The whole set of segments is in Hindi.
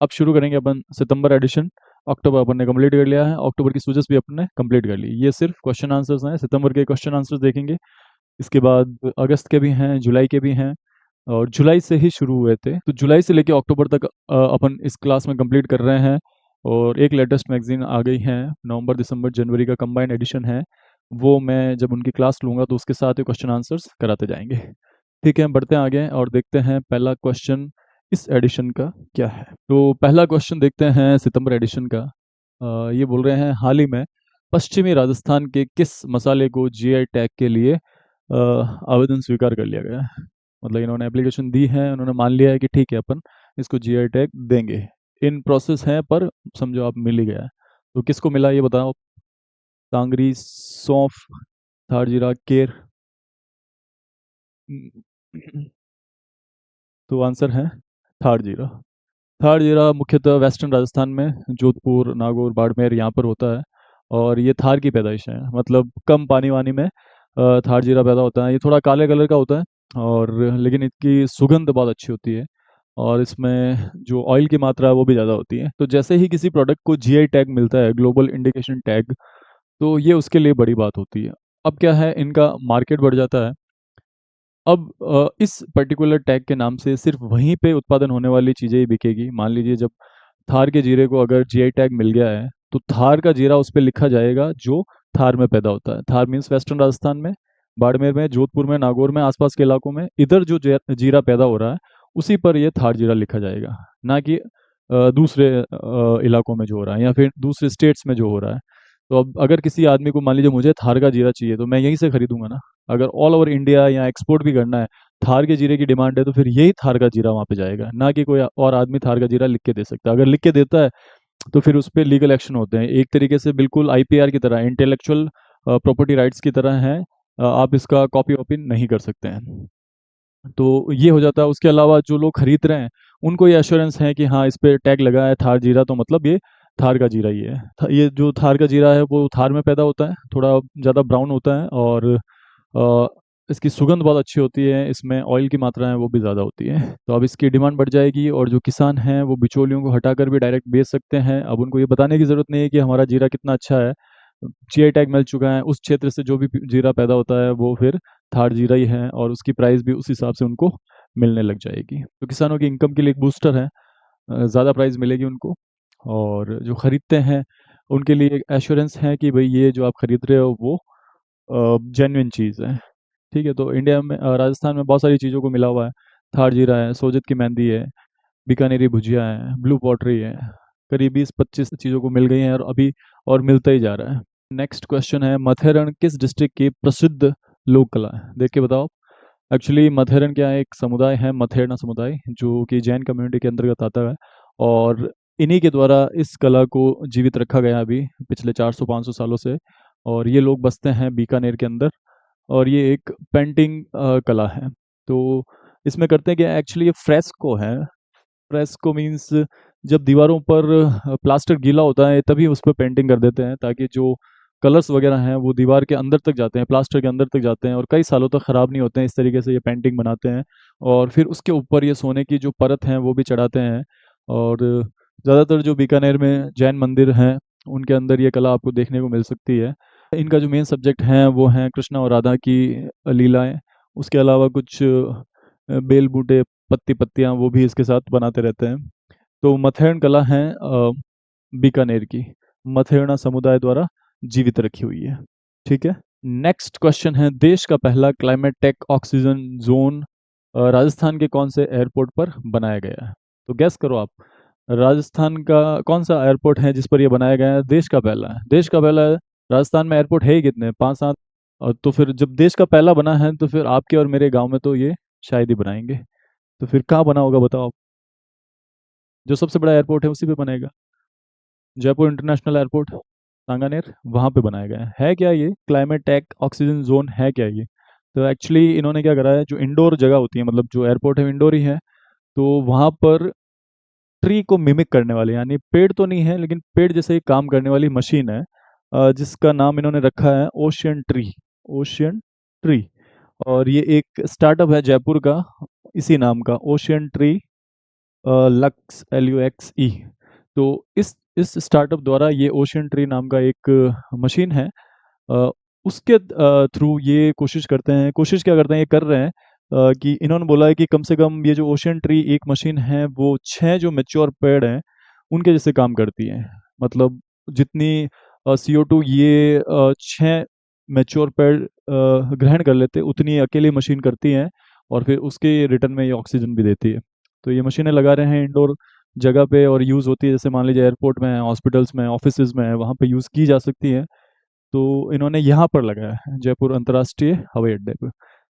अब शुरू करेंगे अपन सितंबर एडिशन। अक्टूबर अपन ने कंप्लीट कर लिया है, अक्टूबर की सूजस भी अपन ने कंप्लीट कर ली। ये सिर्फ क्वेश्चन आंसर्स हैं, सितंबर के क्वेश्चन आंसर्स देखेंगे। इसके बाद अगस्त के भी हैं, जुलाई के भी हैं, और जुलाई से ही शुरू हुए थे, तो जुलाई से लेके अक्टूबर तक अपन इस क्लास में कंप्लीट कर रहे हैं। और एक लेटेस्ट मैगजीन आ गई है, नवंबर दिसंबर जनवरी का कंबाइंड एडिशन है। वो मैं जब उनकी क्लास लूँगा तो उसके साथ ही क्वेश्चन आंसर्स कराते जाएंगे। ठीक है, बढ़ते हैं आगे और देखते हैं पहला क्वेश्चन इस एडिशन का क्या है। तो पहला क्वेश्चन देखते हैं सितंबर एडिशन का। ये बोल रहे हैं, हाल ही में पश्चिमी राजस्थान के किस मसाले को जीआई टैग के लिए आवेदन स्वीकार कर लिया गया है। मतलब इन्होंने एप्लीकेशन दी है, उन्होंने मान लिया है कि ठीक है अपन इसको जीआई टैग देंगे। इन प्रोसेस है पर समझो आप मिल ही गया है। तो किसको मिला ये बताओ। सांगरी, सौंफ, थारजीरा, केर। तो आंसर है थारजीरा। थारजीरा मुख्यतः वेस्टर्न राजस्थान में जोधपुर, नागौर, बाड़मेर यहाँ पर होता है। और ये थार की पैदाइश है, मतलब कम पानी वानी में थार जीरा पैदा होता है। ये थोड़ा काले कलर का होता है, और लेकिन इसकी सुगंध बहुत अच्छी होती है। और इसमें जो ऑयल की मात्रा है वो भी ज़्यादा होती है। तो जैसे ही किसी प्रोडक्ट को जीआई टैग मिलता है, ग्लोबल इंडिकेशन टैग, तो ये उसके लिए बड़ी बात होती है। अब क्या है, इनका मार्केट बढ़ जाता है। अब इस पर्टिकुलर टैग के नाम से सिर्फ वहीं पे उत्पादन होने वाली चीज़ें ही बिकेगी। मान लीजिए जब थार के जीरे को अगर जीआई टैग मिल गया है, तो थार का जीरा उस पर लिखा जाएगा जो थार में पैदा होता है। थार मीन्स वेस्टर्न राजस्थान में, बाड़मेर में, जोधपुर में, नागौर में, आसपास के इलाकों में, इधर जो जीरा पैदा हो रहा है उसी पर ये थार जीरा लिखा जाएगा, ना कि दूसरे इलाकों में जो हो रहा है या फिर दूसरे स्टेट्स में जो हो रहा है। तो अब अगर किसी आदमी को मान लीजिए मुझे थार का जीरा चाहिए, तो मैं यहीं से खरीदूंगा ना। अगर ऑल ओवर इंडिया या एक्सपोर्ट भी करना है, थार के जीरे की डिमांड है, तो फिर यही थार का जीरा वहाँ पे जाएगा, ना कि कोई और आदमी थार का जीरा लिख के दे सकता है। अगर लिख के देता है तो फिर उस पर लीगल एक्शन होते हैं। एक तरीके से बिल्कुल आईपीआर की तरह, इंटेलेक्चुअल प्रॉपर्टी राइट्स की तरह है। आप इसका कॉपी वॉपी नहीं कर सकते हैं। तो ये हो जाता है। उसके अलावा जो लोग खरीद रहे हैं उनको ये एश्योरेंस है कि हाँ इस पे टैग लगा है थार जीरा, तो मतलब ये थार का जीरा ही है। ये जो थार का जीरा है वो थार में पैदा होता है, थोड़ा ज़्यादा ब्राउन होता है, और अ, इसकी सुगंध बहुत अच्छी होती है, इसमें ऑयल की मात्रा है वो भी ज़्यादा होती है। तो अब इसकी डिमांड बढ़ जाएगी, और जो किसान हैं वो बिचौलियों को हटाकर भी डायरेक्ट बेच सकते हैं। अब उनको ये बताने की ज़रूरत नहीं है कि हमारा जीरा कितना अच्छा है, जीआई टैग मिल चुका है। उस क्षेत्र से जो भी जीरा पैदा होता है वो फिर थार जीरा ही है, और उसकी प्राइस भी उस हिसाब से उनको मिलने लग जाएगी। तो किसानों की इनकम के लिए एक बूस्टर है, ज़्यादा प्राइस मिलेगी उनको। और जो खरीदते हैं उनके लिए एक एश्योरेंस है कि भाई ये जो आप खरीद रहे हो वो जेन्युइन चीज़ है। ठीक है, तो इंडिया में राजस्थान में बहुत सारी चीज़ों को मिला हुआ है। थार जीरा है, सोजत की मेहंदी है, बीकानेरी भुजिया है, ब्लू पॉटरी है। करीब 20-25 चीज़ों को मिल गई हैं, और अभी और मिलता ही जा रहा है। नेक्स्ट क्वेश्चन है, मथेरण किस डिस्ट्रिक्ट की प्रसिद्ध लोक कला है। देख के बताओ। एक्चुअली मथेरन क्या है, एक समुदाय है, मथेरना समुदाय, जो कि जैन कम्युनिटी के अंतर्गत आता है। और इन्हीं के द्वारा इस कला को जीवित रखा गया अभी पिछले 400-500 सालों से। और ये लोग बसते हैं बीकानेर के अंदर। और ये एक पेंटिंग कला है। तो इसमें करते हैं कि एक्चुअली ये फ्रेस्को है। फ्रेस्को मीन्स जब दीवारों पर प्लास्टर गीला होता है तभी उस पर पेंटिंग कर देते हैं, ताकि जो कलर्स वगैरह हैं वो दीवार के अंदर तक जाते हैं, प्लास्टर के अंदर तक जाते हैं, और कई सालों तक ख़राब नहीं होते हैं। इस तरीके से ये पेंटिंग बनाते हैं। और फिर उसके ऊपर ये सोने की जो परत है वो भी चढ़ाते हैं। और ज़्यादातर जो बीकानेर में जैन मंदिर हैं उनके अंदर ये कला आपको देखने को मिल सकती है। इनका जो मेन सब्जेक्ट है वो है कृष्णा और राधा की लीलाएं। उसके अलावा कुछ बेल बूटे, पत्ती पत्तियां वो भी इसके साथ बनाते रहते हैं। तो मथेरन कला है बीकानेर की, मथेरना समुदाय द्वारा जीवित रखी हुई है। ठीक है। नेक्स्ट क्वेश्चन है, देश का पहला climate tech oxygen zone Rajasthan के कौन से एयरपोर्ट पर बनाया गया है। तो गैस करो आप, राजस्थान का कौन सा एयरपोर्ट है जिस पर यह बनाया गया है। देश का पहला है, देश का पहला है। राजस्थान में एयरपोर्ट है ही कितने, 5-7। तो फिर जब देश का पहला बना है तो फिर आपके और मेरे गांव में तो ये शायद ही बनाएंगे। तो फिर कहाँ बना होगा बताओ आप। जो सबसे बड़ा एयरपोर्ट है उसी पे बनेगा। जयपुर इंटरनेशनल एयरपोर्ट, सांगानेर, वहाँ पे बनाया गया है क्या ये क्लाइमेट टेक ऑक्सीजन जोन है क्या ये। तो एक्चुअली इन्होंने क्या करा है, जो इंडोर जगह होती है, मतलब जो एयरपोर्ट है इंडोर ही है, तो वहाँ पर ट्री को मिमिक करने वाले, यानी पेड़ तो नहीं है लेकिन पेड़ जैसे ही काम करने वाली मशीन है, जिसका नाम इन्होंने रखा है ओशियन ट्री। Ocean tree. और ये एक स्टार्टअप है जयपुर का, इसी नाम का ओशियन ट्री लक्स LUXE। तो इस स्टार्टअप द्वारा ये ओशियन ट्री नाम का एक मशीन है। अ, उसके थ्रू ये कोशिश क्या करते हैं, ये कर रहे हैं कि इन्होंने बोला है कि कम से कम ये जो ओशियन ट्री एक मशीन है वो 6 जो मेच्योर पेड़ हैं उनके जैसे काम करती है। मतलब जितनी CO2 ये 6 मेच्योर पेड़ ग्रहण कर लेते उतनी अकेली मशीन करती है, और फिर उसके रिटर्न में ये ऑक्सीजन भी देती है। तो ये मशीनें लगा रहे हैं इंडोर जगह पे, और यूज़ होती है जैसे मान लीजिए एयरपोर्ट में है, हॉस्पिटल्स में, ऑफिसेज में है, वहाँ पे यूज़ की जा सकती है। तो इन्होंने यहाँ पर लगाया है जयपुर अंतर्राष्ट्रीय हवाई अड्डे पर,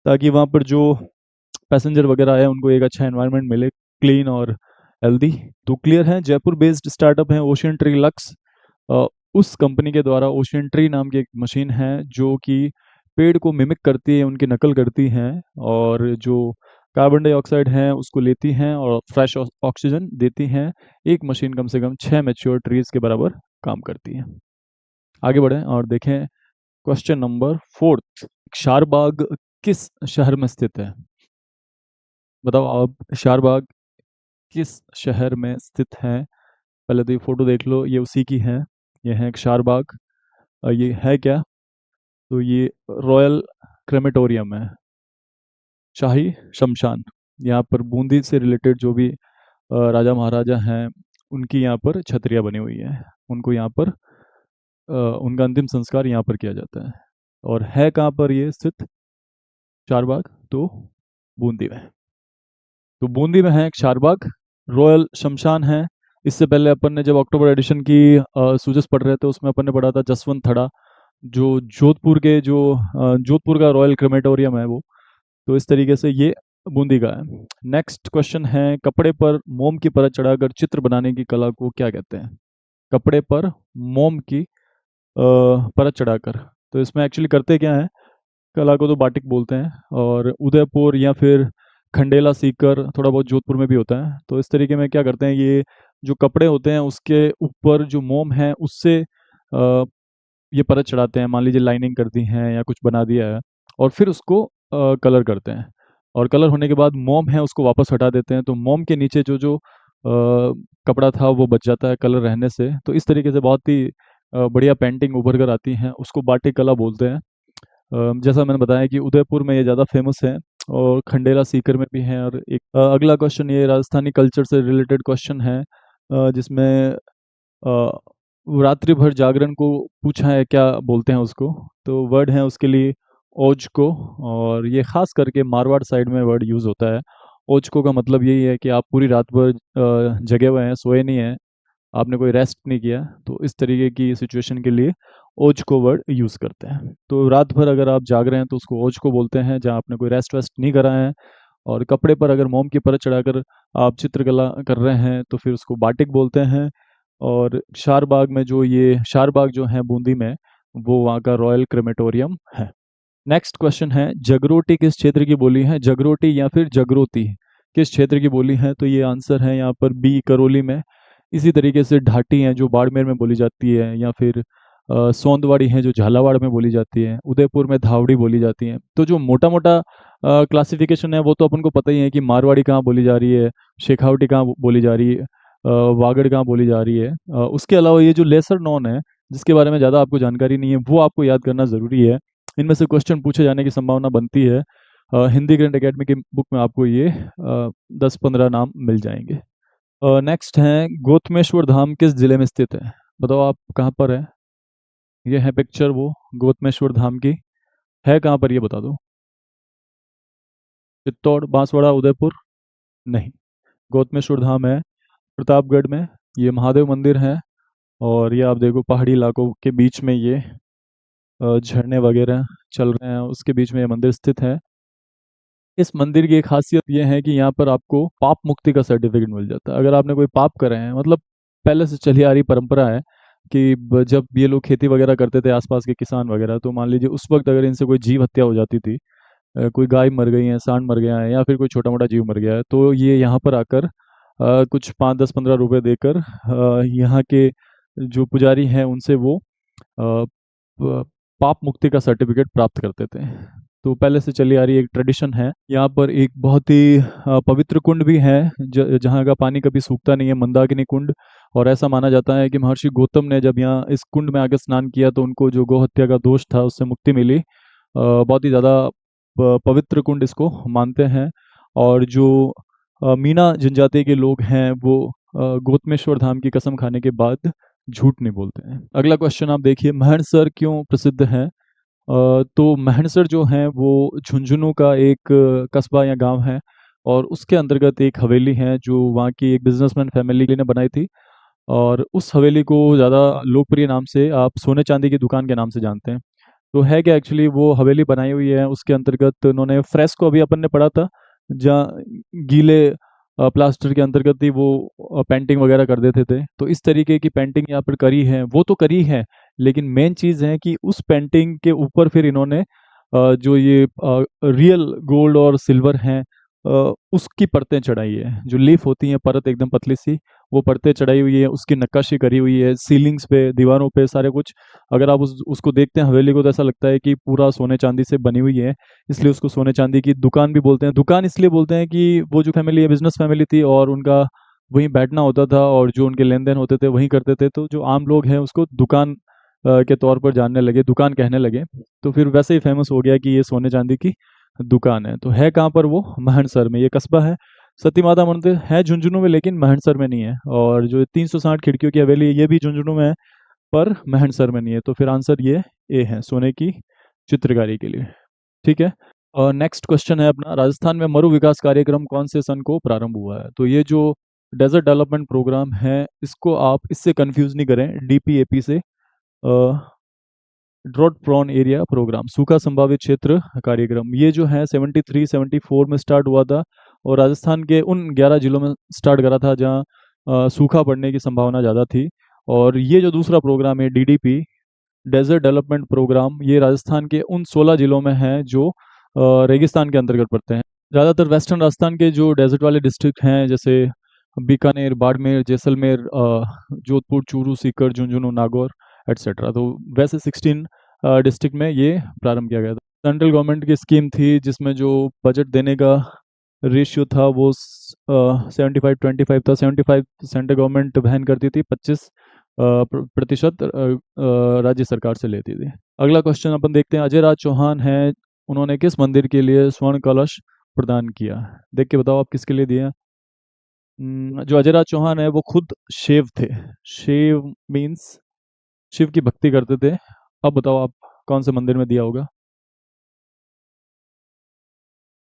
ताकि वहाँ पर जो पैसेंजर वगैरह आए उनको एक अच्छा एनवायरनमेंट मिले, क्लीन और हेल्दी। तो क्लियर है, जयपुर बेस्ड स्टार्टअप है ओशियन ट्री लक्स। उस कंपनी के द्वारा ओशियन ट्री नाम की एक मशीन है जो कि पेड़ को मिमिक करती है, उनकी नकल करती है, और जो कार्बन डाइऑक्साइड है उसको लेती हैं और फ्रेश ऑक्सीजन देती हैं। एक मशीन कम से कम 6 मेच्योर ट्रीज के बराबर काम करती है। आगे बढ़ें और देखें क्वेश्चन नंबर 4। शारबाग किस शहर में स्थित है? बताओ आप, शारबाग किस शहर में स्थित है? पहले तो ये फोटो देख लो, ये उसी की है। ये है एक शारबाग। ये है क्या? तो ये रॉयल क्रेमेटोरियम है, शाही शमशान। यहाँ पर बूंदी से रिलेटेड जो भी राजा महाराजा हैं उनकी यहाँ पर छतरियाँ बनी हुई है। उनको यहाँ पर उनका अंतिम संस्कार यहाँ पर किया जाता है। और है कहाँ पर ये स्थित चारबाग? तो बूंदी में। तो बूंदी में है एक चारबाग, रॉयल शमशान है। इससे पहले अपन ने जब अक्टूबर एडिशन की सूजस पढ़ रहे थे उसमें अपन ने पढ़ा था जसवंत थड़ा, जो जोधपुर का रॉयल क्रेमेटोरियम है वो। तो इस तरीके से ये बूंदी का है। नेक्स्ट क्वेश्चन है, कपड़े पर मोम की परत चढ़ाकर चित्र बनाने की कला को क्या कहते हैं? कपड़े पर मोम की परत चढ़ाकर। तो इसमें एक्चुअली करते क्या है, कला को तो बाटिक बोलते हैं, और उदयपुर या फिर खंडेला सीकर थोड़ा बहुत जोधपुर में भी होता है। तो इस तरीके में क्या करते हैं, ये जो कपड़े होते हैं उसके ऊपर जो मोम है उससे ये परत चढ़ाते हैं। मान लीजिए लाइनिंग कर दी है या कुछ बना दिया है, और फिर उसको कलर करते हैं। और कलर होने के बाद मोम है उसको वापस हटा देते हैं, तो मोम के नीचे जो जो कपड़ा था वो बच जाता है कलर रहने से। तो इस तरीके से बहुत ही बढ़िया पेंटिंग उभर कर आती हैं, उसको बाटिक कला बोलते हैं। जैसा मैंने बताया कि उदयपुर में ये ज़्यादा फेमस है, और खंडेला सीकर में भी है। और एक अगला क्वेश्चन ये राजस्थानी कल्चर से रिलेटेड क्वेश्चन है, जिसमें अ, रात्रि भर जागरण को पूछा है क्या बोलते हैं उसको। तो वर्ड है उसके लिए ओज को, और ये खास करके मारवाड़ साइड में वर्ड यूज़ होता है। ओज को का मतलब यही है कि आप पूरी रात भर जगे हुए हैं, सोए नहीं हैं, आपने कोई रेस्ट नहीं किया। तो इस तरीके की सिचुएशन के लिए ओज को वर्ड यूज़ करते हैं। तो रात भर अगर आप जाग रहे हैं तो उसको ओज को बोलते हैं, जहाँ आपने कोई रेस्ट वेस्ट नहीं करा है। और कपड़े पर अगर मोम की परत चढ़ाकर आप चित्रकला कर रहे हैं तो फिर उसको बाटिक बोलते हैं। और शारबाग में जो ये शारबाग जो है बूंदी में, वो वहाँ का रॉयल क्रेमेटोरियम है। नेक्स्ट क्वेश्चन है, जगरोटी किस क्षेत्र की बोली है? जगरोटी या फिर जगरोती किस क्षेत्र की बोली है? तो ये आंसर है यहाँ पर बी, करौली में। इसी तरीके से ढाटी है जो बाड़मेर में बोली जाती है, या फिर सोंदवाड़ी है जो झालावाड़ में बोली जाती है, उदयपुर में धावड़ी बोली जाती है। तो जो मोटा मोटा क्लासिफिकेशन है वो तो अपन को पता ही है कि मारवाड़ी कहाँ बोली जा रही है, शेखावटी कहाँ बोली जा रही है, वागड़ कहाँ बोली जा रही है। उसके अलावा ये जो लेसर नॉन है जिसके बारे में ज़्यादा आपको जानकारी नहीं है, वो आपको याद करना ज़रूरी है। इनमें से क्वेश्चन पूछे जाने की संभावना बनती है। हिंदी ग्रैंड एकेडमी की बुक में आपको ये 10-15 नाम मिल जाएंगे। नेक्स्ट है, गौतमेश्वर धाम किस जिले में स्थित है? बताओ आप कहाँ पर है? ये है पिक्चर वो गौतमेश्वर धाम की, है कहाँ पर ये बता दो। चित्तौड़, बांसवाड़ा, उदयपुर? नहीं, गौतमेश्वर धाम है प्रतापगढ़ में। ये महादेव मंदिर है, और ये आप देखो पहाड़ी इलाकों के बीच में ये झरने वगैरह चल रहे हैं, उसके बीच में ये मंदिर स्थित है। इस मंदिर की एक खासियत यह है कि यहाँ पर आपको पाप मुक्ति का सर्टिफिकेट मिल जाता है। अगर आपने कोई पाप करे हैं, मतलब पहले से चली आ रही परंपरा है कि जब ये लोग खेती वगैरह करते थे आसपास के किसान वगैरह, तो मान लीजिए उस वक्त अगर इनसे कोई जीव हत्या हो जाती थी, कोई गाय मर गई है, सांड मर गया है, या फिर कोई छोटा मोटा जीव मर गया है, तो ये यहाँ पर आकर कुछ 5-10-15 रुपए देकर यहाँ के जो पुजारी हैं उनसे वो अ, प- पाप मुक्ति का सर्टिफिकेट प्राप्त करते थे। तो पहले से चली आ रही एक ट्रेडिशन है। यहाँ पर एक बहुत ही पवित्र कुंड भी है जहाँ का पानी कभी सूखता नहीं है, मंदाकिनी कुंड। और ऐसा माना जाता है कि महर्षि गौतम ने जब यहाँ इस कुंड में आकर स्नान किया तो उनको जो गौहत्या का दोष था उससे मुक्ति मिली। बहुत ही ज़्यादा पवित्र कुंड इसको मानते हैं। और जो मीणा जनजाति के लोग हैं वो गौतमेश्वर धाम की कसम खाने के बाद झूठ नहीं बोलते हैं। अगला क्वेश्चन आप देखिए, महणसर क्यों प्रसिद्ध है? तो महणसर जो है वो झुंझुनू का एक कस्बा या गांव है। और उसके अंतर्गत एक हवेली है जो वहाँ की एक बिजनेसमैन फैमिली ने बनाई थी। और उस हवेली को ज़्यादा लोकप्रिय नाम से आप सोने चांदी की दुकान के नाम से जानते हैं। तो है क्या, एक्चुअली वो हवेली बनाई हुई है, उसके अंतर्गत उन्होंने फ्रेस्को अभी अपन ने पढ़ा था जहाँ गीले प्लास्टर के अंतर्गत ही वो पेंटिंग वगैरह कर देते थे। तो इस तरीके की पेंटिंग यहाँ पर करी है, वो तो करी है। लेकिन मेन चीज़ है कि उस पेंटिंग के ऊपर फिर इन्होंने जो ये रियल गोल्ड और सिल्वर हैं उसकी परतें चढ़ाई है। जो लीफ होती हैं, परत एकदम पतली सी, वो परतें चढ़ाई हुई है, उसकी नक्काशी करी हुई है सीलिंग्स पे, दीवारों पे, सारे कुछ। अगर आप उसको देखते हैं हवेली को तो ऐसा लगता है कि पूरा सोने चांदी से बनी हुई है। इसलिए उसको सोने चांदी की दुकान भी बोलते हैं। दुकान इसलिए बोलते हैं कि वो जो फैमिली है बिजनेस फैमिली थी और उनका वहीं बैठना होता था और जो उनके लेन देन होते थे वहीं करते थे। तो जो आम लोग हैं उसको दुकान के तौर पर जानने लगे, दुकान कहने लगे। तो फिर वैसे ही फेमस हो गया कि ये सोने चांदी की दुकान है। तो है कहाँ पर वो? महणसर में ये कस्बा है। सती माता मंदिर है झुंझुनू में लेकिन महणसर में नहीं है। और जो 360 खिड़कियों की हवेली है ये भी झुंझुनू में है पर महणसर में नहीं है। तो फिर आंसर ये ए है, सोने की चित्रकारी के लिए। ठीक है। और नेक्स्ट क्वेश्चन है अपना, राजस्थान में मरु विकास कार्यक्रम कौन से सन को प्रारंभ हुआ है? तो ये जो डेजर्ट डेवलपमेंट प्रोग्राम है इसको आप इससे कंफ्यूज नहीं करें, डीपीएपी से। ड्रॉट प्रोन एरिया प्रोग्राम, सूखा संभावित क्षेत्र कार्यक्रम, ये जो है 73 74 में स्टार्ट हुआ था। और राजस्थान के उन 11 जिलों में स्टार्ट करा था जहाँ सूखा पड़ने की संभावना ज़्यादा थी। और ये जो दूसरा प्रोग्राम है डीडीपी, डेजर्ट डेवलपमेंट प्रोग्राम, ये राजस्थान के उन 16 जिलों में है जो रेगिस्तान के अंतर्गत पड़ते हैं। ज़्यादातर वेस्टर्न राजस्थान के जो डेजर्ट वाले डिस्ट्रिक्ट हैं जैसे बीकानेर, बाड़मेर, जैसलमेर, जोधपुर, चूरू, सीकर, झुंझुनू, नागौर एटसेट्रा। तो वैसे 16 डिस्ट्रिक्ट में ये प्रारंभ किया गया था। सेंट्रल गवर्नमेंट की स्कीम थी जिसमें जो बजट देने का रेशियो था वो 75-25 था। 75 सेंट्रल गवर्नमेंट वहन करती थी, 25 प्रतिशत राज्य सरकार से लेती थी। अगला क्वेश्चन अपन देखते हैं, अजय राज चौहान हैं, उन्होंने किस मंदिर के लिए स्वर्ण कलश प्रदान किया? देख के बताओ आप किसके लिए दिया। जो अजयराज चौहान है वो खुद शिव थे। शिव मीन्स शिव की भक्ति करते थे। अब बताओ आप कौन से मंदिर में दिया होगा?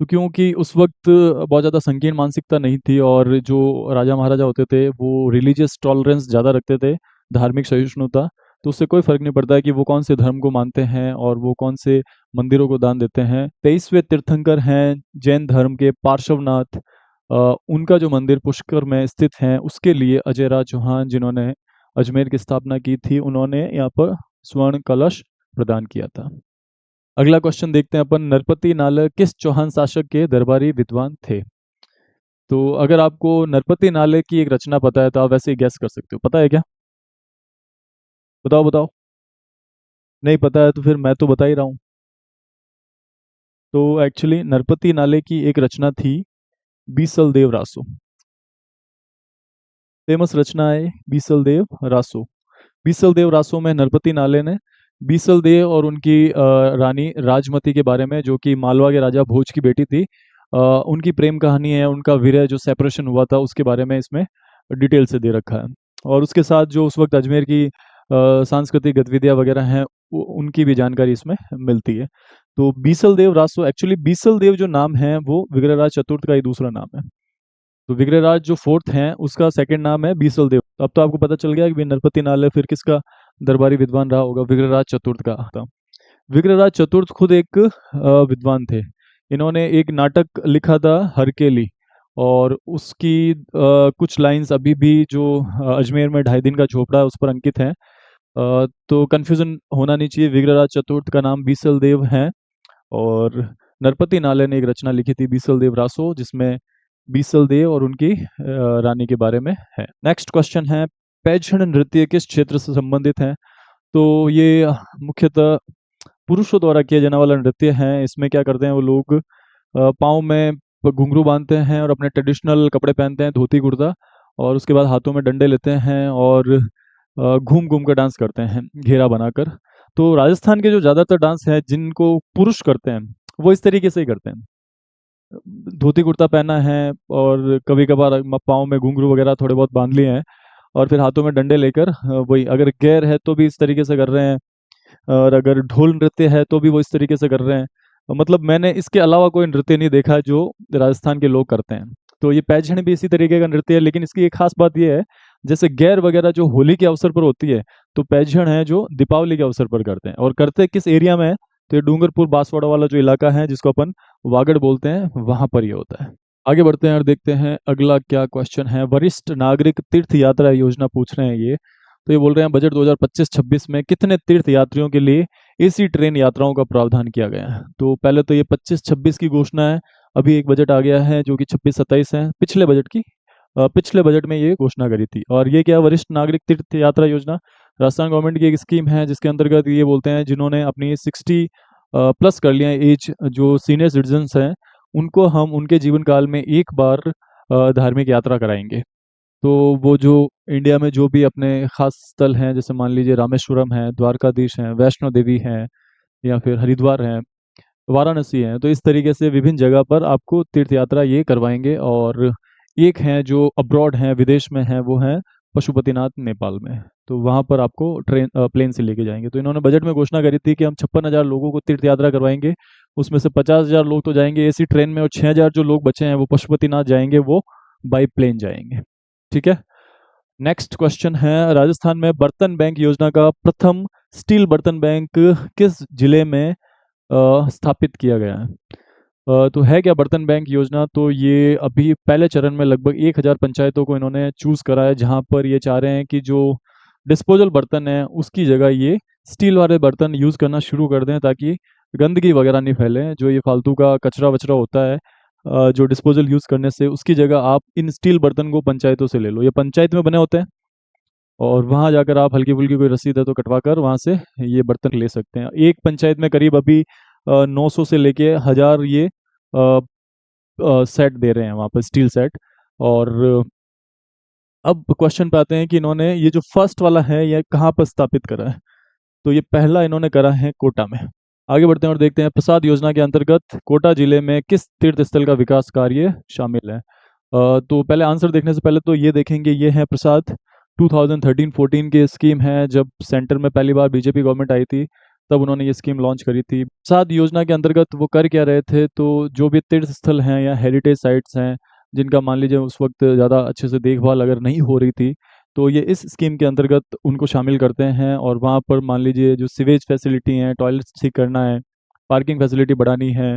तो क्योंकि उस वक्त बहुत ज़्यादा संकीर्ण मानसिकता नहीं थी और जो राजा महाराजा होते थे वो रिलीजियस टॉलरेंस ज़्यादा रखते थे, धार्मिक सहिष्णुता। तो उससे कोई फर्क नहीं पड़ता है कि वो कौन से धर्म को मानते हैं और वो कौन से मंदिरों को दान देते हैं। 23वें तीर्थंकर हैं जैन धर्म के पार्श्वनाथ, उनका जो मंदिर पुष्कर में स्थित है उसके लिए अजय राज चौहान जिन्होंने अजमेर की स्थापना की थी उन्होंने यहाँ पर स्वर्ण कलश प्रदान किया था। अगला क्वेश्चन देखते हैं अपन, नरपति नाले किस चौहान शासक के दरबारी विद्वान थे? तो अगर आपको नरपति नाले की एक रचना पता है तो आप वैसे ही गैस कर सकते हो, पता है क्या? बताओ बताओ। नहीं पता है तो फिर मैं तो बता ही रहा हूँ। तो एक्चुअली नरपति नाले की एक रचना थी बीसल देव रासो। फेमस रचना है बीसल देव रासो। बीसल देव रासो में नरपति नाले ने बीसल देव और उनकी रानी राजमती के बारे में, जो कि मालवा के राजा भोज की बेटी थी, उनकी प्रेम कहानी है, उनका विरह जो सेपरेशन हुआ था उसके बारे में इसमें डिटेल से दे रखा है। और उसके साथ जो उस वक्त अजमेर की सांस्कृतिक गतिविधियां वगैरह हैं उनकी भी जानकारी इसमें मिलती है। तो बीसल देव रासो, एक्चुअली बीसल देव जो नाम है वो विग्रहराज चतुर्थ का ही दूसरा नाम है। तो विग्रहराज जो फोर्थ हैं उसका सेकंड नाम है बीसल देव। अब तो आपको पता चल गया कि नरपति नाले फिर किसका दरबारी विद्वान रहा होगा, विग्रहराज चतुर्थ का था। विग्रहराज चतुर्थ खुद एक विद्वान थे। इन्होंने एक नाटक लिखा था हरकेली, और उसकी कुछ लाइंस अभी भी जो अजमेर में 2.5 दिन का झोपड़ा है उस पर अंकित हैं। तो कंफ्यूजन होना नहीं चाहिए, विग्रहराज चतुर्थ का नाम बीसल देव है। और नरपति नाले ने एक रचना लिखी थी बीसल देव रासो जिसमें बीसल देव और उनकी रानी के बारे में है। नेक्स्ट क्वेश्चन है, पैछड़ नृत्य किस क्षेत्र से संबंधित है? तो ये मुख्यतः पुरुषों द्वारा किया जाने वाला नृत्य है। इसमें क्या करते हैं वो लोग, पाँव में घुंघरू बांधते हैं और अपने ट्रेडिशनल कपड़े पहनते हैं, धोती कुर्ता, और उसके बाद हाथों में डंडे लेते हैं और घूम घूम कर डांस करते हैं घेरा बनाकर। तो राजस्थान के जो ज़्यादातर डांस है जिनको पुरुष करते हैं वो इस तरीके से ही करते हैं। धोती कुर्ता पहना है और कभी कभार पाँव में घुंघरू वगैरह थोड़े बहुत बांध लिए हैं, और फिर हाथों में डंडे लेकर वही, अगर गैर है तो भी इस तरीके से कर रहे हैं, और अगर ढोल नृत्य है तो भी वो इस तरीके से कर रहे हैं। मतलब मैंने इसके अलावा कोई नृत्य नहीं देखा जो राजस्थान के लोग करते हैं। तो ये पैझण भी इसी तरीके का नृत्य है, लेकिन इसकी एक खास बात ये है, जैसे गैर वगैरह जो होली के अवसर पर होती है, तो पैझण है जो दीपावली के अवसर पर करते हैं। और करते किस एरिया में है, तो ये डूंगरपुर बांसवाड़ा वाला जो इलाका है जिसको अपन वागड़ बोलते हैं, वहां पर ये होता है। आगे बढ़ते हैं और देखते हैं अगला क्या क्वेश्चन है। वरिष्ठ नागरिक तीर्थ यात्रा योजना पूछ रहे हैं ये। तो ये बोल रहे हैं बजट 2025-26 में कितने तीर्थ यात्रियों के लिए एसी ट्रेन यात्राओं का प्रावधान किया गया है। तो पहले तो ये 25-26 की घोषणा है। अभी एक बजट आ गया है जो कि 26-27 है, पिछले बजट की। पिछले बजट में ये घोषणा करी थी। और ये क्या, वरिष्ठ नागरिक तीर्थ यात्रा योजना राजस्थान गवर्नमेंट की एक स्कीम है जिसके अंतर्गत ये बोलते हैं जिन्होंने अपनी 60 प्लस कर लिया है एज, जो सीनियर सिटीजन्स हैं, उनको हम उनके जीवन काल में एक बार धार्मिक यात्रा कराएंगे। तो वो जो इंडिया में जो भी अपने खास स्थल हैं, जैसे मान लीजिए रामेश्वरम है, द्वारकाधीश है, वैष्णो देवी है, या फिर हरिद्वार है, वाराणसी है, तो इस तरीके से विभिन्न जगह पर आपको तीर्थ यात्रा ये करवाएंगे। और एक है जो अब्रॉड है, विदेश में है, वो है पशुपतिनाथ नेपाल में। तो वहाँ पर आपको प्लेन से लेके जाएंगे। तो इन्होंने बजट में घोषणा करी थी कि हम 56,000 लोगों को तीर्थ यात्रा करवाएंगे। उसमें से 50,000 लोग तो जाएंगे एसी ट्रेन में, और 6,000 जो लोग बचे हैं वो पशुपतिनाथ जाएंगे, वो बाई प्लेन जाएंगे। ठीक है। नेक्स्ट क्वेश्चन है, राजस्थान में बर्तन बैंक योजना का प्रथम स्टील बर्तन बैंक किस जिले में स्थापित किया गया है। तो है क्या बर्तन बैंक योजना, तो ये अभी पहले चरण में लगभग 1,000 पंचायतों को इन्होंने चूज करा है, जहाँ पर ये चाह रहे हैं कि जो डिस्पोजल बर्तन है उसकी जगह ये स्टील वाले बर्तन यूज करना शुरू कर दें, ताकि गंदगी वगैरह नहीं फैले। जो ये फालतू का कचरा वचरा होता है जो डिस्पोजल यूज करने से, उसकी जगह आप इन स्टील बर्तन को पंचायतों से ले लो। ये पंचायत में बने होते हैं, और वहाँ जाकर आप हल्की फुल्की कोई रसीद है तो कटवा कर वहाँ से ये बर्तन ले सकते हैं। एक पंचायत में करीब अभी 900 से लेके 1,000 ये सेट दे रहे हैं वहाँ पर, स्टील सेट। और अब क्वेश्चन पे आते हैं कि इन्होंने ये जो फर्स्ट वाला है ये कहाँ पर स्थापित करा है। तो ये पहला इन्होंने करा है कोटा में। आगे बढ़ते हैं और देखते हैं प्रसाद योजना के अंतर्गत कोटा जिले में किस तीर्थ स्थल का विकास कार्य शामिल है। तो पहले आंसर देखने से पहले तो ये देखेंगे, ये है प्रसाद 2013-14 की स्कीम है। जब सेंटर में पहली बार बीजेपी गवर्नमेंट आई थी तब उन्होंने ये स्कीम लॉन्च करी थी। प्रसाद योजना के अंतर्गत वो कर क्या रहे थे, तो जो भी तीर्थ स्थल हैं या हेरिटेज साइट्स हैं जिनका मान लीजिए उस वक्त ज़्यादा अच्छे से देखभाल अगर नहीं हो रही थी, तो ये इस स्कीम के अंतर्गत उनको शामिल करते हैं। और वहाँ पर मान लीजिए जो सीवेज फैसिलिटी हैं, टॉयलेट्स ठीक करना है, पार्किंग फैसिलिटी बढ़ानी है,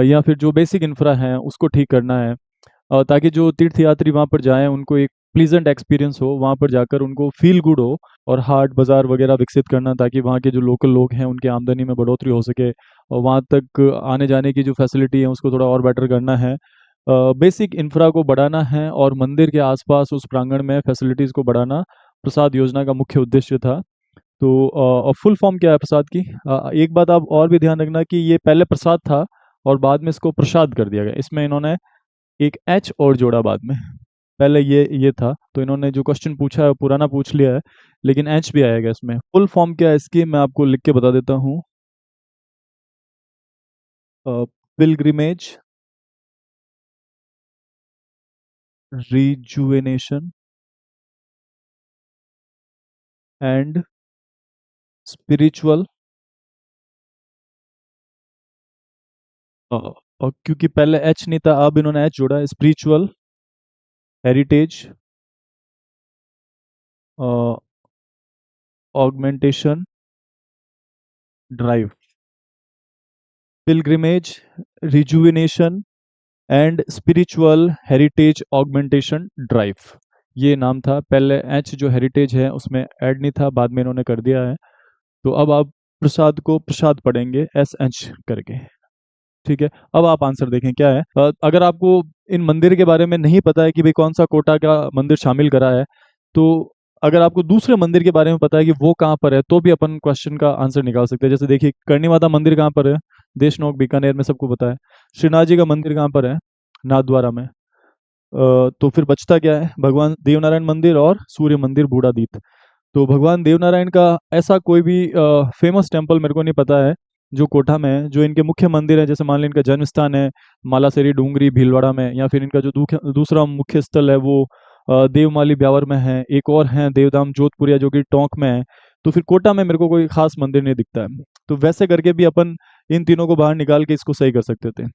या फिर जो बेसिक इंफ्रा है उसको ठीक करना है, ताकि जो तीर्थयात्री वहाँ पर जाएं उनको एक प्लीजेंट एक्सपीरियंस हो, वहाँ पर जाकर उनको फील गुड हो। और हाट बाज़ार वगैरह विकसित करना ताकि वहाँ के जो लोकल लोग हैं उनकी आमदनी में बढ़ोतरी हो सके, और वहाँ तक आने जाने की जो फैसिलिटी है उसको थोड़ा और बेटर करना है, बेसिक इंफ्रा को बढ़ाना है, और मंदिर के आसपास उस प्रांगण में फैसिलिटीज़ को बढ़ाना प्रसाद योजना का मुख्य उद्देश्य था। तो और फुल फॉर्म क्या है प्रसाद की, एक बात आप और भी ध्यान रखना कि ये पहले प्रसाद था और बाद में इसको प्रसाद कर दिया गया। इसमें इन्होंने एक एच और जोड़ा बाद में, पहले ये था। तो इन्होंने जो क्वेश्चन पूछा है पुराना पूछ लिया है, लेकिन एच भी आएगा इसमें। फुल फॉर्म क्या है इसकी मैं आपको लिख के बता देता हूँ। पिलग्रिमेज रिजुवेनेशन एंड स्पिरिचुअल, और क्योंकि पहले एच नहीं था अब इन्होंने एच जोड़ा, spiritual heritage augmentation drive. Pilgrimage rejuvenation and spiritual heritage augmentation drive, ये नाम था पहले। एच जो हेरिटेज है उसमें ऐड नहीं था, बाद में इन्होंने कर दिया है। तो अब आप प्रसाद को प्रसाद पढ़ेंगे SH करके। ठीक है। अब आप आंसर देखें क्या है। अगर आपको इन मंदिर के बारे में नहीं पता है कि भाई कौन सा कोटा का मंदिर शामिल करा है, तो अगर आपको दूसरे मंदिर के बारे में पता है कि वो कहाँ पर है, तो भी अपन क्वेश्चन का आंसर निकाल सकते हैं। जैसे देखिए, करणी माता मंदिर कहाँ पर है? देशनोक बीकानेर में, सबको पता है। श्रीनाथ जी का मंदिर कहाँ पर है? नाथद्वारा में। तो फिर बचता क्या है? भगवान देवनारायण मंदिर और सूर्य मंदिर बूढ़ादीप। तो भगवान देवनारायण का ऐसा कोई भी फेमस टेम्पल मेरे को नहीं पता है जो कोटा में है। जो इनके मुख्य मंदिर है, जैसे मान लो इनका जन्म स्थान है मालासेरी डूंगरी भीलवाड़ा में, या फिर इनका जो दूसरा मुख्य स्थल है वो देवमाली ब्यावर में है, एक और है देवधाम जोधपुरिया जो कि टोंक में है। तो फिर कोटा में मेरे को कोई खास मंदिर नहीं दिखता है। तो वैसे करके भी अपन इन तीनों को बाहर निकाल के इसको सही कर सकते थे।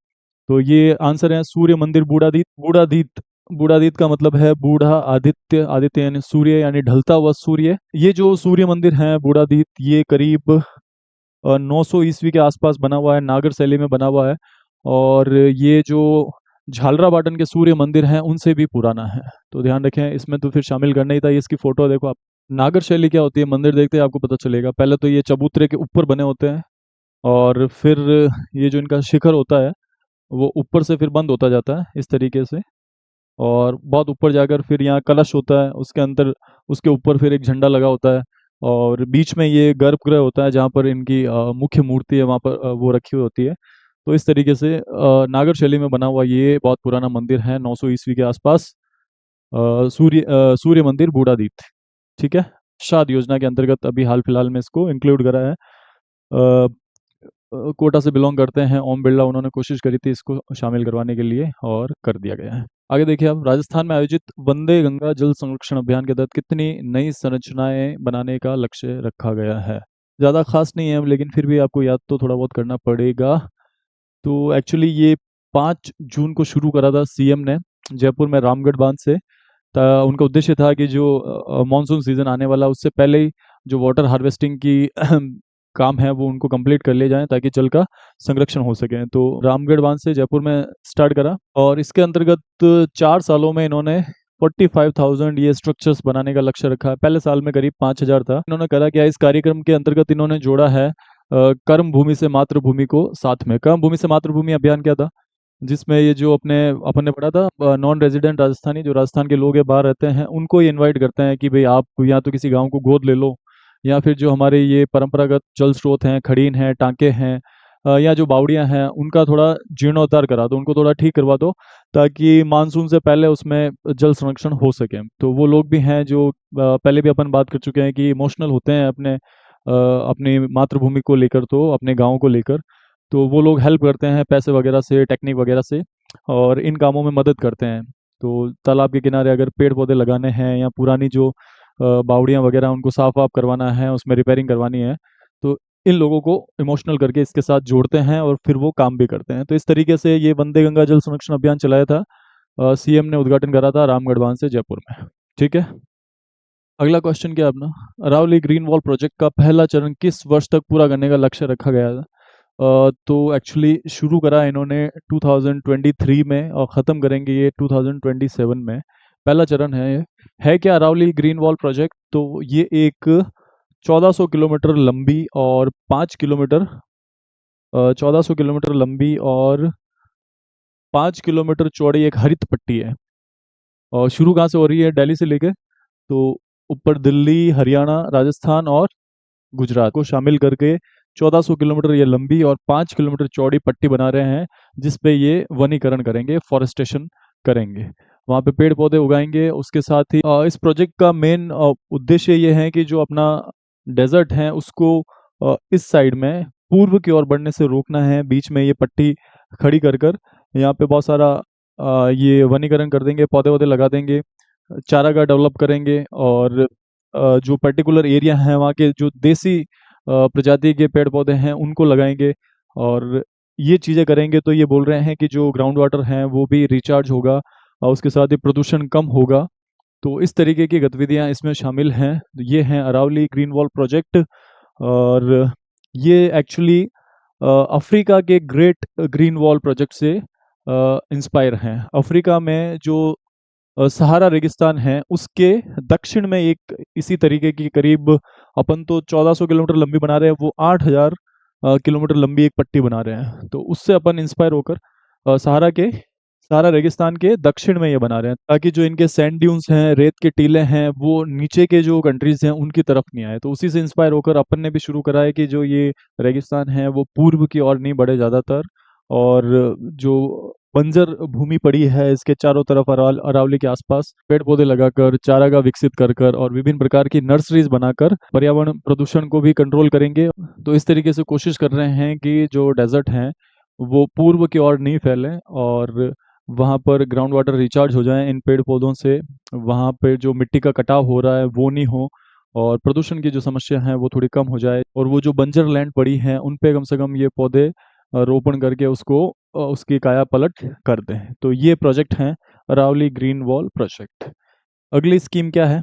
तो ये आंसर है सूर्य मंदिर बूढ़ादीप। बूढ़ादीप, बूढ़ादीप का मतलब है बूढ़ा आदित्य, आदित्य यानी सूर्य, यानी ढलता हुआ सूर्य। ये जो सूर्य मंदिर है बूढ़ादीप, ये करीब 900 ईस्वी के आसपास बना हुआ है, नागर शैली में बना हुआ है। और ये जो झालरापाटन के सूर्य मंदिर हैं उनसे भी पुराना है। तो ध्यान रखें, इसमें तो फिर शामिल करना ही था। ये इसकी फोटो देखो आप। नागर शैली क्या होती है, मंदिर देखते ही आपको पता चलेगा। पहले तो ये चबूतरे के ऊपर बने होते हैं, और फिर ये जो इनका शिखर होता है वो ऊपर से फिर बंद होता जाता है इस तरीके से। और बहुत ऊपर जाकर फिर यहाँ कलश होता है, उसके अंदर उसके ऊपर फिर एक झंडा लगा होता है। और बीच में ये गर्भगृह होता है जहाँ पर इनकी मुख्य मूर्ति है, वहाँ पर वो रखी हुई होती है। तो इस तरीके से नागर शैली में बना हुआ ये बहुत पुराना मंदिर है, 900 ईस्वी के आसपास। सूर्य मंदिर बूढ़ादीप। ठीक है। शाद योजना के अंतर्गत अभी हाल फिलहाल में इसको इंक्लूड करा है। कोटा से बिलोंग करते हैं ओम बिरला, उन्होंने कोशिश करी थी इसको शामिल करवाने के लिए, और कर दिया गया है। आगे देखिए आप, राजस्थान में आयोजित वंदे गंगा जल संरक्षण अभियान के तहत कितनी नई संरचनाएं बनाने का लक्ष्य रखा गया है? ज़्यादा खास नहीं है, लेकिन फिर भी आपको याद तो थोड़ा बहुत करना पड़ेगा। तो एक्चुअली ये 5 जून को शुरू करा था सीएम ने, जयपुर में रामगढ़ बांध से। उनका उद्देश्य था कि जो मानसून सीजन आने वाला उससे पहले ही जो वाटर हार्वेस्टिंग की काम है वो उनको कंप्लीट कर लिए जाएं, ताकि जल का संरक्षण हो सके। तो रामगढ़ बांध से जयपुर में स्टार्ट करा, और इसके अंतर्गत 4 सालों में इन्होंने 45,000 ये स्ट्रक्चर्स बनाने का लक्ष्य रखा है। पहले साल में करीब 5,000 था। इन्होंने करा क्या, इस कार्यक्रम के अंतर्गत इन्होंने जोड़ा है कर्म भूमि से मातृभूमि को साथ में। कर्म भूमि से मातृभूमि अभियान क्या था, जिसमें ये जो अपने अपन ने पढ़ा था, नॉन रेजिडेंट राजस्थानी, जो राजस्थान के लोग हैं बाहर रहते हैं, उनको ये इनवाइट करते हैं कि भाई आप या तो किसी गांव को गोद ले लो, या फिर जो हमारे ये परंपरागत जल स्रोत हैं, खड़ीन हैं, टांके हैं, या जो बावड़ियां हैं, उनका थोड़ा जीर्णोद्धार करा दो, उनको थोड़ा ठीक करवा दो, ताकि मानसून से पहले उसमें जल संरक्षण हो सके। तो वो लोग भी हैं जो पहले भी अपन बात कर चुके हैं कि इमोशनल होते हैं अपनी मातृभूमि को लेकर, तो अपने गाँव को लेकर। तो वो लोग हेल्प करते हैं पैसे वगैरह से, टेक्निक वगैरह से, और इन कामों में मदद करते हैं। तो तालाब के किनारे अगर पेड़ पौधे लगाने हैं, या पुरानी जो बावड़ियाँ वगैरह उनको साफ वाफ करवाना है, उसमें रिपेयरिंग करवानी है, तो इन लोगों को इमोशनल करके इसके साथ जोड़ते हैं, और फिर वो काम भी करते हैं। तो इस तरीके से ये वंदे गंगा जल संरक्षण अभियान चलाया था। सीएम ने उद्घाटन करा था रामगढ़ बांध से जयपुर में। ठीक है। अगला क्वेश्चन क्या है अपना, अरावली ग्रीन वॉल प्रोजेक्ट का पहला चरण किस वर्ष तक पूरा करने का लक्ष्य रखा गया था? तो एक्चुअली शुरू करा इन्होंने 2023 में, और ख़त्म करेंगे ये 2027 में। पहला चरण है ये। है क्या अरावली ग्रीन वॉल प्रोजेक्ट? तो ये एक 1400 किलोमीटर लंबी और 5 किलोमीटर 1400 किलोमीटर लंबी और 5 किलोमीटर चौड़ी एक हरित पट्टी है। और शुरू कहाँ से हो रही है? दिल्ली से लेके, तो ऊपर दिल्ली, हरियाणा, राजस्थान और गुजरात को शामिल करके 1400 किलोमीटर ये लंबी और 5 किलोमीटर चौड़ी पट्टी बना रहे हैं, जिस पे ये वनीकरण करेंगे, फॉरेस्टेशन करेंगे, वहाँ पे पेड़ पौधे उगाएंगे। उसके साथ ही इस प्रोजेक्ट का मेन उद्देश्य ये है कि जो अपना डेजर्ट है उसको इस साइड में पूर्व की ओर बढ़ने से रोकना है। बीच में ये पट्टी खड़ी कर कर यहाँ पे बहुत सारा ये वनीकरण कर देंगे, पौधे वौधे लगा देंगे, चारागाह डेवलप करेंगे, और जो पर्टिकुलर एरिया है वहाँ के जो देसी प्रजाति के पेड़ पौधे हैं उनको लगाएंगे। और ये चीज़ें करेंगे तो ये बोल रहे हैं कि जो ग्राउंड वाटर है वो भी रिचार्ज होगा, और उसके साथ ही प्रदूषण कम होगा। तो इस तरीके की गतिविधियां इसमें शामिल हैं। तो ये हैं अरावली ग्रीन वॉल प्रोजेक्ट। और ये एक्चुअली अफ्रीका के ग्रेट ग्रीन वॉल प्रोजेक्ट से इंस्पायर हैं। अफ्रीका में जो सहारा रेगिस्तान है उसके दक्षिण में एक इसी तरीके की करीब, अपन तो 1400 किलोमीटर लंबी बना रहे हैं, वो 8,000 किलोमीटर लंबी एक पट्टी बना रहे हैं। तो उससे अपन इंस्पायर होकर सहारा के सारा रेगिस्तान के दक्षिण में ये बना रहे हैं ताकि जो इनके सैंड ड्यून्स हैं, रेत के टीले हैं, वो नीचे के जो कंट्रीज हैं उनकी तरफ नहीं आए। तो उसी से इंस्पायर होकर अपन ने भी शुरू करा है कि जो ये रेगिस्तान है वो पूर्व की ओर नहीं बढ़े ज़्यादातर, और जो बंजर भूमि पड़ी है इसके चारों तरफ अरावली के आसपास पेड़ पौधे लगाकर, चारागाह विकसित कर कर और विभिन्न प्रकार की नर्सरीज बनाकर पर्यावरण प्रदूषण को भी कंट्रोल करेंगे। तो इस तरीके से कोशिश कर रहे हैं कि जो डेजर्ट हैं वो पूर्व की ओर नहीं फैलें, और वहाँ पर ग्राउंड वाटर रिचार्ज हो जाए इन पेड़ पौधों से। वहाँ पे जो मिट्टी का कटाव हो रहा है वो नहीं हो, और प्रदूषण की जो समस्या है वो थोड़ी कम हो जाए, और वो जो बंजर लैंड पड़ी है उन पे कम से कम ये पौधे रोपण करके उसको उसकी काया पलट कर दें। तो ये प्रोजेक्ट है अरावली ग्रीन वॉल प्रोजेक्ट। अगली स्कीम क्या है?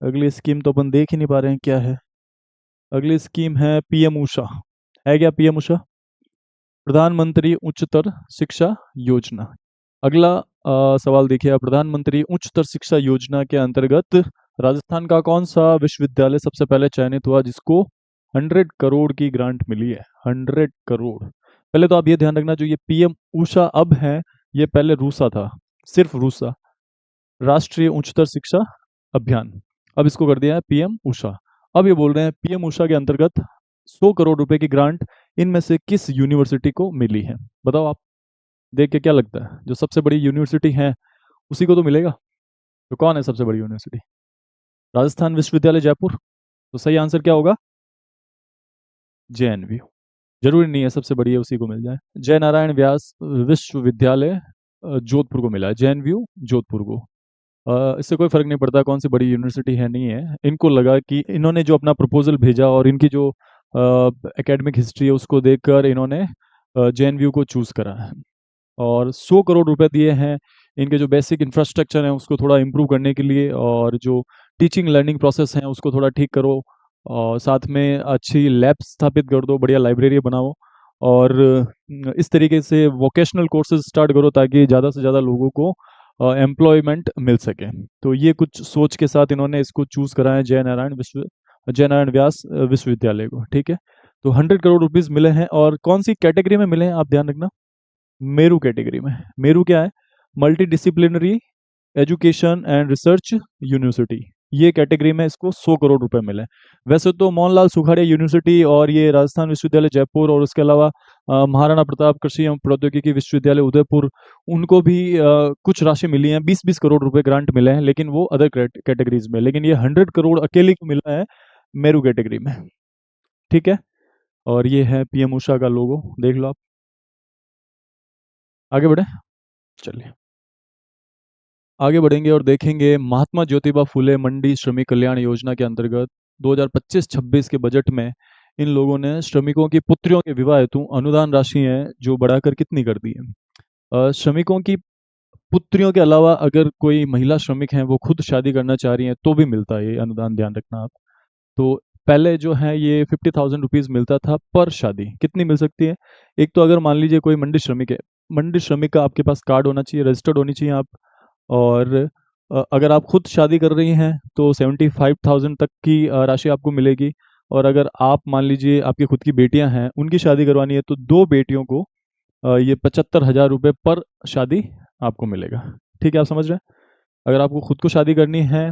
अगली स्कीम तो अपन देख ही नहीं पा रहे हैं क्या है। अगली स्कीम है पीएम ऊषा। है क्या पीएम ऊषा? प्रधानमंत्री उच्चतर शिक्षा योजना। अगला सवाल देखिए आप। प्रधानमंत्री उच्चतर शिक्षा योजना के अंतर्गत राजस्थान का कौन सा विश्वविद्यालय सबसे पहले चयनित हुआ जिसको 100 करोड़ की ग्रांट मिली है? 100 करोड़। पहले तो आप ये ध्यान रखना, जो ये पीएम ऊषा अब है, ये पहले रूसा था, सिर्फ रूसा, राष्ट्रीय उच्चतर शिक्षा अभियान। अब इसको कर दिया है पीएम उषा। अब ये बोल रहे हैं पीएम उषा के अंतर्गत 100 करोड़ रुपए की ग्रांट इनमें से किस यूनिवर्सिटी को मिली है? बताओ आप, देख के क्या लगता है? जो सबसे बड़ी यूनिवर्सिटी है उसी को तो मिलेगा। तो कौन है सबसे बड़ी यूनिवर्सिटी? राजस्थान विश्वविद्यालय जयपुर। तो सही आंसर क्या होगा? जेएनयू। जरूरी नहीं है सबसे बड़ी है उसी को मिल जाए। जय नारायण व्यास विश्वविद्यालय जोधपुर को मिला है, जेएनयू जोधपुर को। इससे कोई फर्क नहीं पड़ता कौन सी बड़ी यूनिवर्सिटी है नहीं है। इनको लगा कि इन्होंने जो अपना प्रपोजल भेजा और इनकी जो एकेडमिक हिस्ट्री है उसको देखकर इन्होंने जेएनयू को चूज करा है, और 100 करोड़ रुपए दिए हैं इनके जो बेसिक इंफ्रास्ट्रक्चर है उसको थोड़ा इम्प्रूव करने के लिए, और जो टीचिंग लर्निंग प्रोसेस है उसको थोड़ा ठीक करो, और साथ में अच्छी लैब स्थापित कर दो, बढ़िया लाइब्रेरी बनाओ, और इस तरीके से वोकेशनल कोर्सेज स्टार्ट करो ताकि ज़्यादा से ज़्यादा लोगों को एम्प्लॉयमेंट मिल सके। तो ये कुछ सोच के साथ इन्होंने इसको चूज करा है जय नारायण व्यास विश्वविद्यालय को। ठीक है। तो 100 करोड़ रुपीज मिले हैं, और कौन सी कैटेगरी में मिले हैं आप ध्यान रखना? मेरू कैटेगरी में। मेरू क्या है? Multi disciplinary education and research university. ये कैटेगरी में इसको 100 करोड़ रुपए मिले। वैसे तो मोहनलाल सुखाड़िया यूनिवर्सिटी और ये राजस्थान विश्वविद्यालय जयपुर और उसके अलावा महाराणा प्रताप कृषि एवं प्रौद्योगिकी विश्वविद्यालय उदयपुर, उनको भी कुछ राशि मिली है, 20-20 करोड़ रुपए ग्रांट मिले हैं, लेकिन वो अदर कैटेगरीज में। लेकिन ये 100 करोड़ अकेले को मिला है मेरू कैटेगरी में। ठीक है। और ये है पीएम उषा का लोगो, देख लो आप। आगे बढ़े, चलिए आगे बढ़ेंगे और देखेंगे महात्मा ज्योतिबा फुले मंडी श्रमिक कल्याण योजना के अंतर्गत 2025-26 के बजट में इन लोगों ने श्रमिकों की पुत्रियों के विवाह हेतु अनुदान राशि है जो बढ़ाकर कितनी कर दी है? श्रमिकों की पुत्रियों के अलावा अगर कोई महिला श्रमिक है वो खुद शादी करना चाह रही है तो भी मिलता है ये अनुदान, ध्यान रखना आप। तो पहले जो है ये 50,000 रुपीज मिलता था पर शादी। कितनी मिल सकती है? एक तो अगर मान लीजिए कोई मंडी श्रमिक है, मंडी श्रमिक का आपके पास कार्ड होना चाहिए, रजिस्टर्ड होनी चाहिए आप। और अगर आप खुद शादी कर रही हैं तो 75,000 तक की राशि आपको मिलेगी। और अगर आप मान लीजिए आपकी खुद की बेटियां हैं, उनकी शादी करवानी है, तो दो बेटियों को ये 75,000 रुपये पर शादी आपको मिलेगा। ठीक है, आप समझ रहे हैं? अगर आपको खुद को शादी करनी है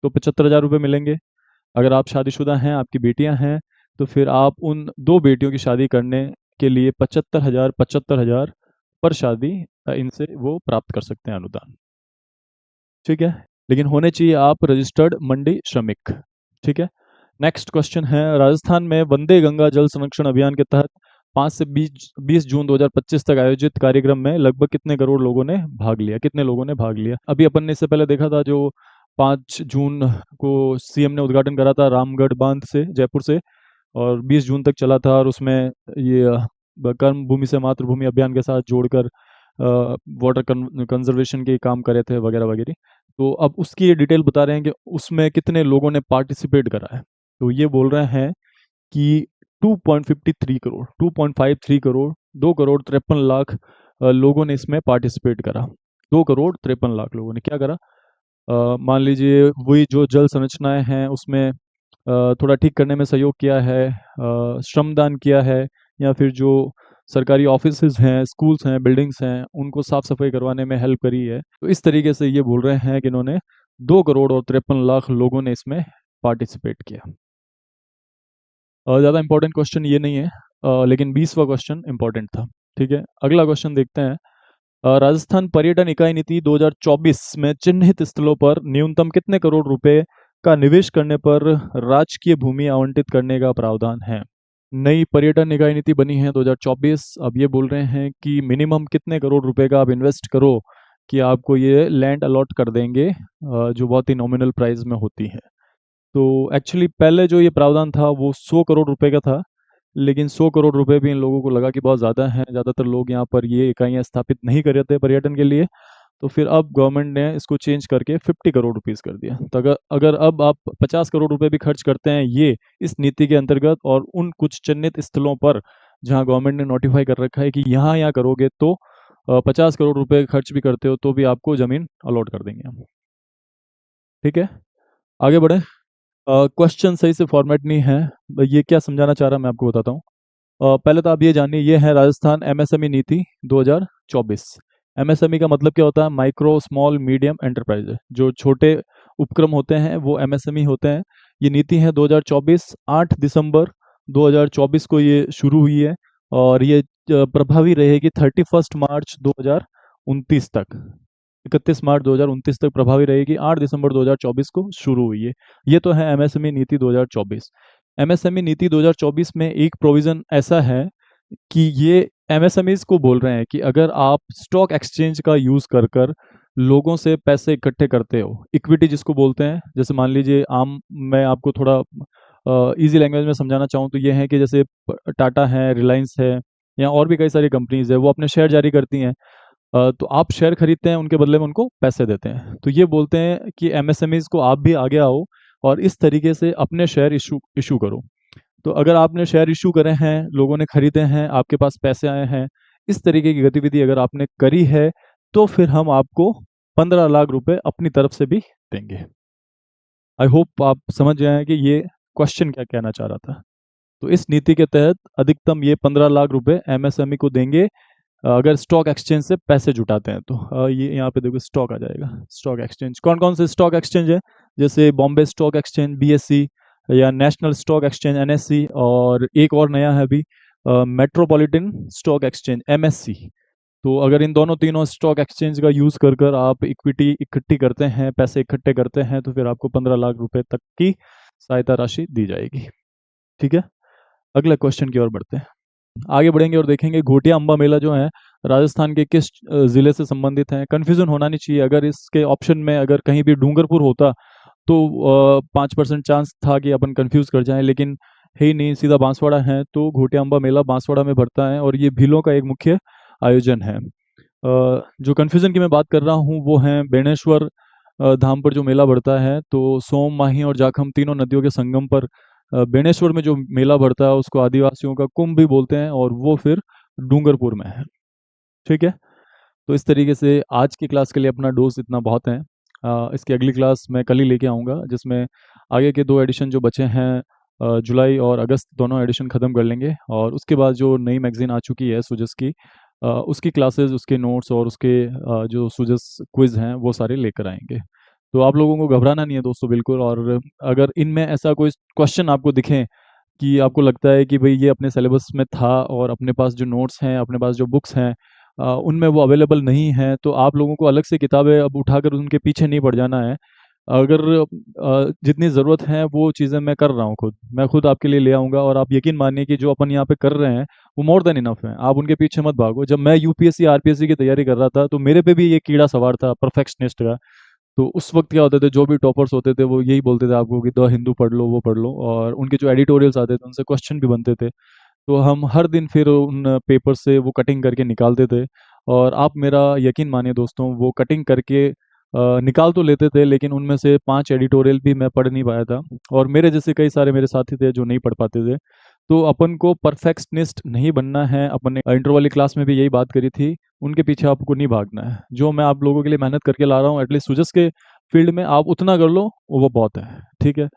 तो 75,000 रुपये मिलेंगे। अगर आप शादीशुदा हैं, आपकी बेटियां हैं, तो फिर आप उन दो बेटियों की शादी करने के लिए 75,000 पर शादी इनसे वो प्राप्त कर सकते हैं अनुदान। ठीक है। लेकिन होने चाहिए आप रजिस्टर्ड मंडी श्रमिक। ठीक है। नेक्स्ट क्वेश्चन है, राजस्थान में वंदे गंगा जल संरक्षण अभियान के तहत 5 से 20 जून 2025 तक आयोजित कार्यक्रम में लगभग कितने करोड़ लोगों ने भाग लिया? कितने लोगों ने भाग लिया? अभी अपन ने इससे पहले देखा था जो 5 जून को सीएम ने उद्घाटन करा था रामगढ़ बांध से, जयपुर से, और 20 जून तक चला था, और उसमें ये कर्म भूमि से मातृभूमि अभियान के साथ जोड़कर वाटर कंजर्वेशन के काम करे थे वगैरह वगैरह। तो अब उसकी ये डिटेल बता रहे हैं कि उसमें कितने लोगों ने पार्टिसिपेट करा है। तो ये बोल रहे हैं कि 2.53 करोड़, 2.53 करोड़, 2 करोड़ 53 लाख लोगों ने इसमें पार्टिसिपेट करा। 2 करोड़ 53 लाख लोगों ने क्या करा? मान लीजिए वही जो जल संरचनाएं हैं उसमें थोड़ा ठीक करने में सहयोग किया है, श्रमदान किया है, या फिर जो सरकारी ऑफिसेज हैं, स्कूल्स हैं, बिल्डिंग्स हैं, उनको साफ सफाई करवाने में हेल्प करी है। तो इस तरीके से ये बोल रहे हैं कि इन्होंने 2 करोड़ और 53 लाख लोगों ने इसमें पार्टिसिपेट किया। ज़्यादा इंपॉर्टेंट क्वेश्चन ये नहीं है, लेकिन 20वां क्वेश्चन इंपॉर्टेंट था। ठीक है, अगला क्वेश्चन देखते हैं। राजस्थान पर्यटन इकाई नीति 2024 में चिन्हित स्थलों पर न्यूनतम कितने करोड़ रुपए का निवेश करने पर राजकीय भूमि आवंटित करने का प्रावधान है? नई पर्यटन निकाय नीति बनी है 2024। अब ये बोल रहे हैं कि मिनिमम कितने करोड़ रुपए का आप इन्वेस्ट करो कि आपको ये लैंड अलॉट कर देंगे, जो बहुत ही नॉमिनल प्राइस में होती है। तो एक्चुअली पहले जो ये प्रावधान था वो 100 करोड़ रुपए का था, लेकिन 100 करोड़ रुपए भी इन लोगों को लगा कि बहुत ज़्यादा है, ज़्यादातर लोग यहाँ पर ये इकाइयाँ स्थापित नहीं कर रहे थे पर्यटन के लिए। तो फिर अब गवर्नमेंट ने इसको चेंज करके 50 करोड़ रुपीज़ कर दिया। तो अगर अगर अब आप 50 करोड़ रुपए भी खर्च करते हैं ये इस नीति के अंतर्गत, और उन कुछ चिन्हित स्थलों पर जहाँ गवर्नमेंट ने नोटिफाई कर रखा है कि यहाँ करोगे, तो 50 करोड़ रुपए खर्च भी करते हो तो भी आपको ज़मीन अलॉट कर देंगे हम। ठीक है, आगे बढ़े। क्वेश्चन सही से फॉर्मेट नहीं है, ये क्या समझाना चाह रहा है मैं आपको बताता हूँ। पहले तो आप ये जानिए, ये है राजस्थान एमएसएमई नीति 2024। एमएसएमई का मतलब क्या होता है? Micro small medium enterprise. जो छोटे उपक्रम होते हैं वो एमएसएमई होते हैं। ये नीति है 2024, 8 दिसंबर 2024 को ये शुरू हुई है, और ये प्रभावी रहेगी 31 मार्च 2029 तक। 31 मार्च 2029 तक प्रभावी रहेगी। 8 दिसंबर 2024 को शुरू हुई है। ये तो है एमएसएमई नीति 2024। एमएसएमई नीति 2024 में एक प्रोविजन ऐसा है कि ये एमएसएमईज को बोल रहे हैं कि अगर आप स्टॉक एक्सचेंज का यूज कर कर लोगों से पैसे इकट्ठे करते हो, इक्विटी जिसको बोलते हैं, जैसे मान लीजिए आम, मैं आपको थोड़ा इजी लैंग्वेज में समझाना चाहूँ तो ये है कि जैसे टाटा है, रिलायंस है, या और भी कई सारी कंपनीज है, वो अपने शेयर जारी करती हैं। तो आप शेयर खरीदते हैं, उनके बदले में उनको पैसे देते हैं। तो ये बोलते हैं कि एमएसएमईज को आप भी आगे आओ और इस तरीके से अपने शेयर इशू इशू करो। तो अगर आपने शेयर इशू करे हैं, लोगों ने खरीदे हैं, आपके पास पैसे आए हैं, इस तरीके की गतिविधि अगर आपने करी है, तो फिर हम आपको 15 लाख रुपए अपनी तरफ से भी देंगे। आई होप आप समझ गए हैं कि ये क्वेश्चन क्या कहना चाह रहा था। तो इस नीति के तहत अधिकतम ये 15 लाख रुपए एमएसएमई को देंगे, अगर स्टॉक एक्सचेंज से पैसे जुटाते हैं तो। ये यहाँ पे देखो स्टॉक आ जाएगा। स्टॉक एक्सचेंज कौन कौन से स्टॉक एक्सचेंज है? जैसे बॉम्बे स्टॉक एक्सचेंज बीएससी, या नेशनल स्टॉक एक्सचेंज एनएससी, और एक और नया है अभी मेट्रोपॉलिटन स्टॉक एक्सचेंज एमएससी। तो अगर इन दोनों तीनों स्टॉक एक्सचेंज का यूज़ कर कर आप इक्विटी इकट्ठी करते हैं, पैसे इकट्ठे करते हैं, तो फिर आपको 15 लाख रुपए तक की सहायता राशि दी जाएगी। ठीक है, अगले क्वेश्चन की ओर बढ़ते हैं। आगे बढ़ेंगे और देखेंगे घोटिया अम्बा मेला जो है राजस्थान के किस ज़िले से संबंधित है। कन्फ्यूज़न होना नहीं चाहिए, अगर इसके ऑप्शन में अगर कहीं भी डूंगरपुर होता तो 5% चांस था कि अपन कंफ्यूज कर जाएं, लेकिन है ही नहीं, सीधा बांसवाड़ा है। तो घोटिया अम्बा मेला बांसवाड़ा में भरता है, और ये भीलों का एक मुख्य आयोजन है। जो कन्फ्यूज़न की मैं बात कर रहा हूँ वो है बेणेश्वर धाम पर जो मेला बढ़ता है। तो सोम, माही और जाखम तीनों नदियों के संगम पर बेणेश्वर में जो मेला बढ़ता है उसको आदिवासियों का कुंभ भी बोलते हैं, और वो फिर डूंगरपुर में है। ठीक है, तो इस तरीके से आज की क्लास के लिए अपना डोज इतना बहुत है। इसकी अगली क्लास मैं कल ही लेके आऊँगा, जिसमें आगे के 2 एडिशन जो बचे हैं, जुलाई और अगस्त दोनों एडिशन ख़त्म कर लेंगे, और उसके बाद जो नई मैगज़ीन आ चुकी है सुजस की, उसकी क्लासेस, उसके नोट्स और उसके जो सुजस क्विज़ हैं वो सारे लेकर आएंगे। तो आप लोगों को घबराना नहीं है दोस्तों, बिल्कुल। और अगर इनमें ऐसा कोई क्वेश्चन आपको दिखें कि आपको लगता है कि भाई ये अपने सिलेबस में था और अपने पास जो नोट्स हैं, अपने पास जो बुक्स हैं, उनमें वो अवेलेबल नहीं है, तो आप लोगों को अलग से किताबें अब उठाकर उनके पीछे नहीं पड़ जाना है। अगर जितनी ज़रूरत है वो चीज़ें मैं कर रहा हूँ खुद, मैं खुद आपके लिए ले आऊँगा, और आप यकीन मानिए कि जो अपन यहाँ पे कर रहे हैं वो मोर देन इनफ है। आप उनके पीछे मत भागो। जब मैं यूपीएससी आरपीएससी की तैयारी कर रहा था तो मेरे पे भी ये कीड़ा सवार था परफेक्शनिस्ट का। तो उस वक्त क्या होते थे, जो भी टॉपर्स होते थे वो यही बोलते थे आपको कि द हिंदू पढ़ लो, वो पढ़ लो, और उनके जो एडिटोरियल्स आते थे उनसे क्वेश्चन भी बनते थे। तो हम हर दिन फिर उन पेपर से वो कटिंग करके निकालते थे, और आप मेरा यकीन मानिए दोस्तों, वो कटिंग करके निकाल तो लेते थे, लेकिन उनमें से 5 एडिटोरियल भी मैं पढ़ नहीं पाया था, और मेरे जैसे कई सारे मेरे साथी थे जो नहीं पढ़ पाते थे। तो अपन को परफेक्शनिस्ट नहीं बनना है। अपन ने इंटर वाली क्लास में भी यही बात करी थी, उनके पीछे आपको नहीं भागना है। जो मैं आप लोगों के लिए मेहनत करके ला रहा हूँ, एटलीस्ट सुजस के फील्ड में आप उतना कर लो, वो बहुत है। ठीक है।